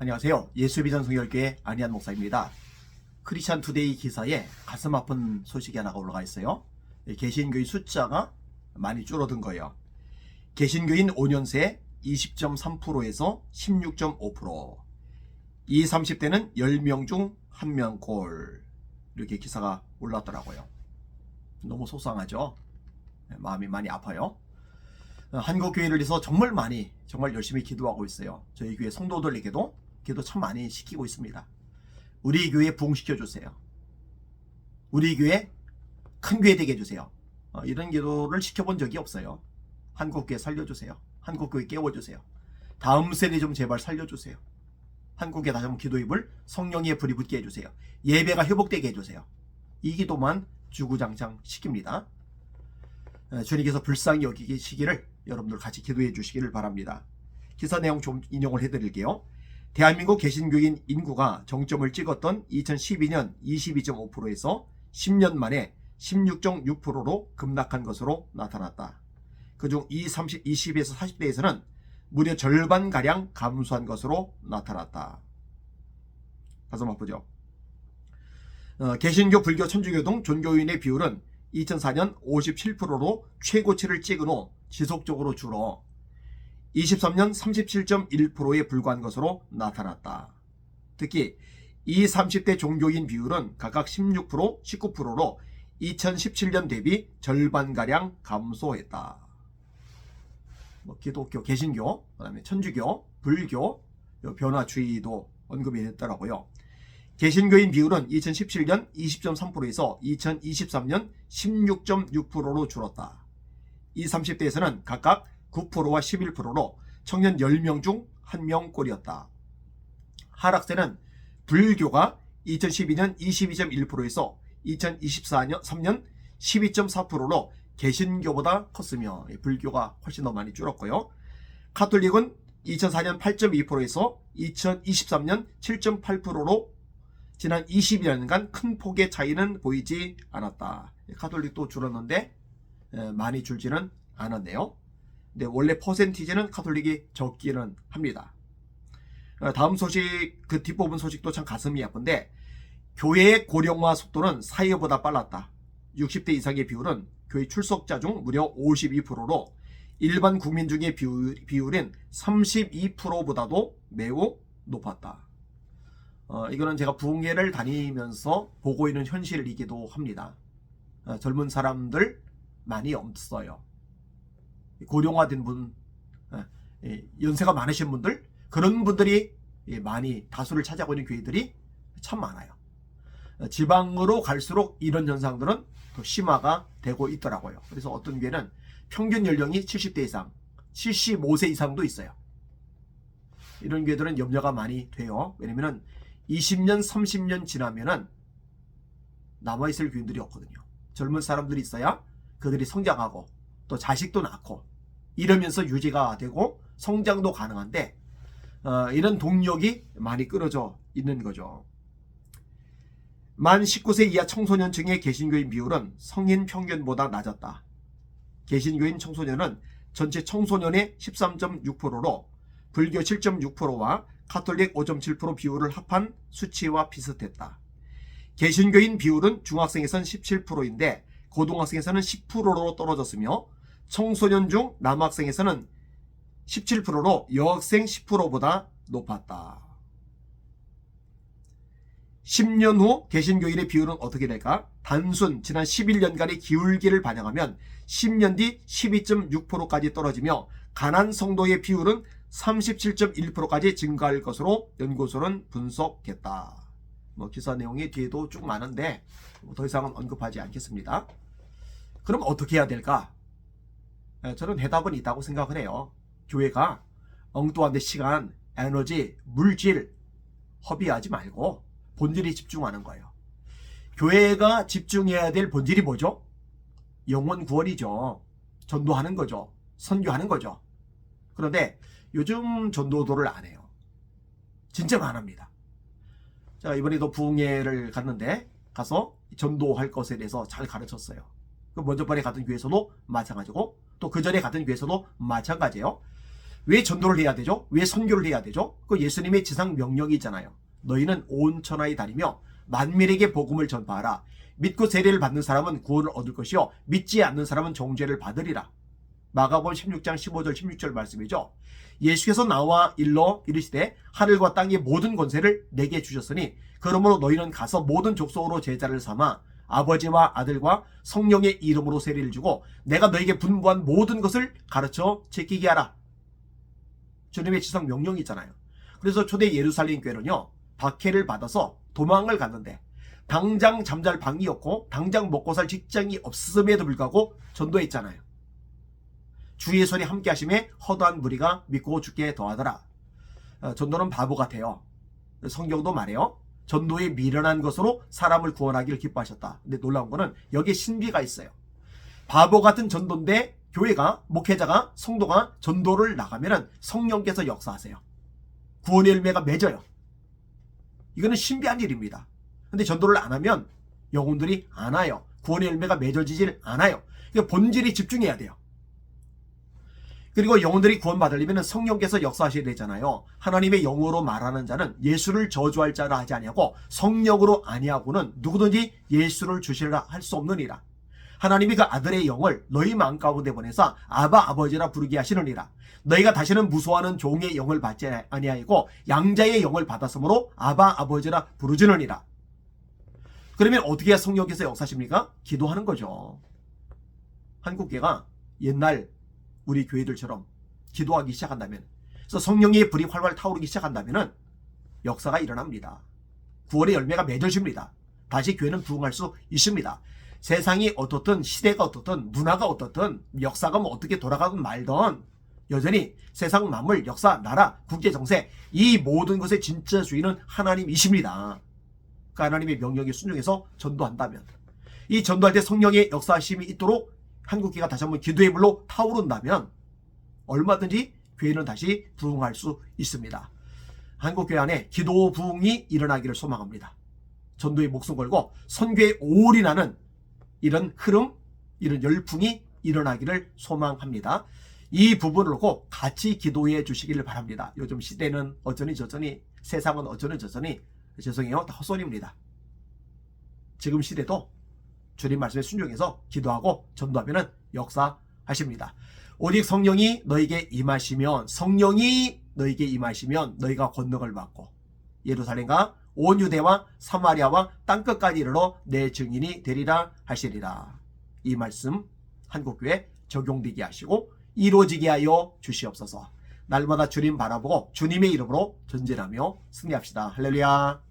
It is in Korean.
안녕하세요. 예수비전 성결교회 안희한 목사입니다. 크리스찬 투데이 기사에 가슴 아픈 소식이 하나가 올라가 있어요. 개신교인 숫자가 많이 줄어든 거예요. 개신교인 5년새 20.3%에서 16.5%, 20, 30대는 10명 중 1명꼴, 이렇게 기사가 올랐더라고요. 너무 속상하죠. 마음이 많이 아파요. 한국교회를 위해서 정말 열심히 기도하고 있어요. 저희 교회 성도들에게도 기도 참 많이 시키고 있습니다. 우리 교회 부흥시켜주세요. 우리 교회 큰 교회 되게 해주세요. 이런 기도를 시켜본 적이 없어요. 한국교회 살려주세요. 한국교회 깨워주세요. 다음 세대 좀 제발 살려주세요. 한국에 다시 한번 기도입을 성령의 불이 붙게 해주세요. 예배가 회복되게 해주세요. 이 기도만 주구장창 시킵니다. 주님께서 불쌍히 여기시기를 여러분들 같이 기도해 주시기를 바랍니다. 기사 내용 좀 인용을 해드릴게요. 대한민국 개신교인 인구가 정점을 찍었던 2012년 22.5%에서 10년 만에 16.6%로 급락한 것으로 나타났다. 그중 20에서 40대에서는 무려 절반가량 감소한 것으로 나타났다. 가슴 아프죠? 개신교, 불교, 천주교 등 종교인의 비율은 2004년 57%로 최고치를 찍은 후 지속적으로 줄어 23년 37.1%에 불과한 것으로 나타났다. 특히 20, 30대 종교인 비율은 각각 16%, 19%로 2017년 대비 절반가량 감소했다. 기독교, 개신교, 그다음에 천주교, 불교 변화주의도 언급이 됐더라고요. 개신교인 비율은 2017년 20.3%에서 2023년 16.6%로 줄었다. 20, 30대에서는 각각 9%와 11%로 청년 10명 중 1명꼴이었다. 하락세는 불교가 2012년 22.1%에서 2023년 12.4%로 개신교보다 컸으며 불교가 훨씬 더 많이 줄었고요. 가톨릭은 2004년 8.2%에서 2023년 7.8%로 지난 20여년간 큰 폭의 차이는 보이지 않았다. 가톨릭도 줄었는데 많이 줄지는 않았네요. 근데 원래 퍼센티지는 가톨릭이 적기는 합니다. 다음 소식, 그 뒷부분 소식도 참 가슴이 아픈데, 교회의 고령화 속도는 사회보다 빨랐다. 60대 이상의 비율은 교회 출석자 중 무려 52%로 일반 국민 중의 비율인 32%보다도 매우 높았다. 이거는 제가 부흥회를 다니면서 보고 있는 현실이기도 합니다. 젊은 사람들 많이 없어요. 고령화된 분, 연세가 많으신 분들, 그런 분들이 많이 다수를 차지하고 있는 교회들이 참 많아요. 지방으로 갈수록 이런 현상들은 더 심화가 되고 있더라고요. 그래서 어떤 교회는 평균 연령이 70대 이상, 75세 이상도 있어요. 이런 교회들은 염려가 많이 돼요. 왜냐면 20년, 30년 지나면은 남아있을 교인들이 없거든요. 젊은 사람들이 있어야 그들이 성장하고 또 자식도 낳고 이러면서 유지가 되고 성장도 가능한데, 이런 동력이 많이 끊어져 있는 거죠. 만 19세 이하 청소년층의 개신교인 비율은 성인 평균보다 낮았다. 개신교인 청소년은 전체 청소년의 13.6%로 불교 7.6%와 가톨릭 5.7% 비율을 합한 수치와 비슷했다. 개신교인 비율은 중학생에서는 17%인데 고등학생에서는 10%로 떨어졌으며 청소년 중 남학생에서는 17%로 여학생 10%보다 높았다. 10년 후 개신교인의 비율은 어떻게 될까? 단순 지난 11년간의 기울기를 반영하면 10년 뒤 12.6%까지 떨어지며 가난 성도의 비율은 37.1%까지 증가할 것으로 연구소는 분석했다. 기사 내용이 뒤에도 쭉 많은데 더 이상은 언급하지 않겠습니다. 그럼 어떻게 해야 될까? 저는 해답은 있다고 생각을 해요. 교회가 엉뚱한 데 시간, 에너지, 물질 허비하지 말고 본질에 집중하는 거예요. 교회가 집중해야 될 본질이 뭐죠? 영혼 구원이죠. 전도하는 거죠. 선교하는 거죠. 그런데 요즘 전도도를 안 해요. 진짜로 안 합니다. 자, 이번에도 부흥회를 갔는데 가서 전도할 것에 대해서 잘 가르쳤어요. 먼저 번에 갔던 교회에서도 마찬가지고 또 그 전에 갔던 교회에서도 마찬가지예요. 왜 전도를 해야 되죠? 왜 선교를 해야 되죠? 그 예수님의 지상 명령이잖아요. 너희는 온 천하에 다니며 만민에게 복음을 전파하라. 믿고 세례를 받는 사람은 구원을 얻을 것이요 믿지 않는 사람은 정죄를 받으리라. 마가복음 16장 15절 16절 말씀이죠. 예수께서 나와 일러 이르시되 하늘과 땅의 모든 권세를 내게 주셨으니 그러므로 너희는 가서 모든 족속으로 제자를 삼아 아버지와 아들과 성령의 이름으로 세례를 주고 내가 너에게 분부한 모든 것을 가르쳐 지키게 하라. 주님의 지상 명령이잖아요. 그래서 초대 예루살렘 교회는요, 박해를 받아서 도망을 갔는데 당장 잠잘 방이 없고 당장 먹고 살 직장이 없음에도 불구하고 전도했잖아요. 주의 손이 함께 하심에 허다한 무리가 믿고 죽게 더하더라. 전도는 바보 같아요. 성경도 말해요. 전도에 미련한 것으로 사람을 구원하기를 기뻐하셨다. 근데 놀라운 거는 여기에 신비가 있어요. 바보 같은 전도인데 교회가, 목회자가, 성도가 전도를 나가면은 성령께서 역사하세요. 구원의 열매가 맺어요. 이거는 신비한 일입니다. 근데 전도를 안 하면 영혼들이 안 와요. 구원의 열매가 맺어지질 않아요. 그러니까 본질이 집중해야 돼요. 그리고 영혼들이 구원받으려면 성령께서 역사하셔야 되잖아요. 하나님의 영으로 말하는 자는 예수를 저주할 자라 하지 아니하고 성령으로 아니하고는 누구든지 예수를 주시리라 할 수 없느니라. 하나님이 그 아들의 영을 너희 마음 가운데 보내사 아바 아버지라 부르게 하시느니라. 너희가 다시는 무소하는 종의 영을 받지 아니하고 양자의 영을 받았으므로 아바 아버지라 부르짖느니라. 그러면 어떻게 성령께서 역사하십니까? 기도하는 거죠. 한국교회가 옛날 우리 교회들처럼 기도하기 시작한다면, 그래서 성령의 불이 활활 타오르기 시작한다면 역사가 일어납니다. 구원의 열매가 맺어집니다. 다시 교회는 부흥할 수 있습니다. 세상이 어떻든, 시대가 어떻든, 문화가 어떻든, 역사가 뭐 어떻게 돌아가든 말든 여전히 세상 만물, 역사, 나라, 국제 정세 이 모든 것의 진짜 주인은 하나님이십니다. 그 하나님의 명령에 순종해서 전도한다면, 이 전도할 때 성령의 역사하심이 있도록 한국교회가 다시 한번 기도의 불로 타오른다면 얼마든지 교회는 다시 부흥할 수 있습니다. 한국교회 안에 기도 부흥이 일어나기를 소망합니다. 전도에 목숨 걸고 선교에 올인하는 이런 흐름, 이런 열풍이 일어나기를 소망합니다. 이 부분을 놓고 같이 기도해 주시기를 바랍니다. 요즘 시대는 어쩌니 저쩌니, 세상은 어쩌니 저쩌니, 죄송해요, 다 헛소리입니다. 지금 시대도 주님 말씀에 순종해서 기도하고 전도하면 역사하십니다. 오직 성령이 너에게 임하시면, 성령이 너에게 임하시면 너희가 권능을 받고 예루살렘과 온 유대와 사마리아와 땅끝까지 이르러 내 증인이 되리라 하시리라. 이 말씀 한국교회 적용되게 하시고 이루어지게 하여 주시옵소서. 날마다 주님 바라보고 주님의 이름으로 전진하며 승리합시다. 할렐루야.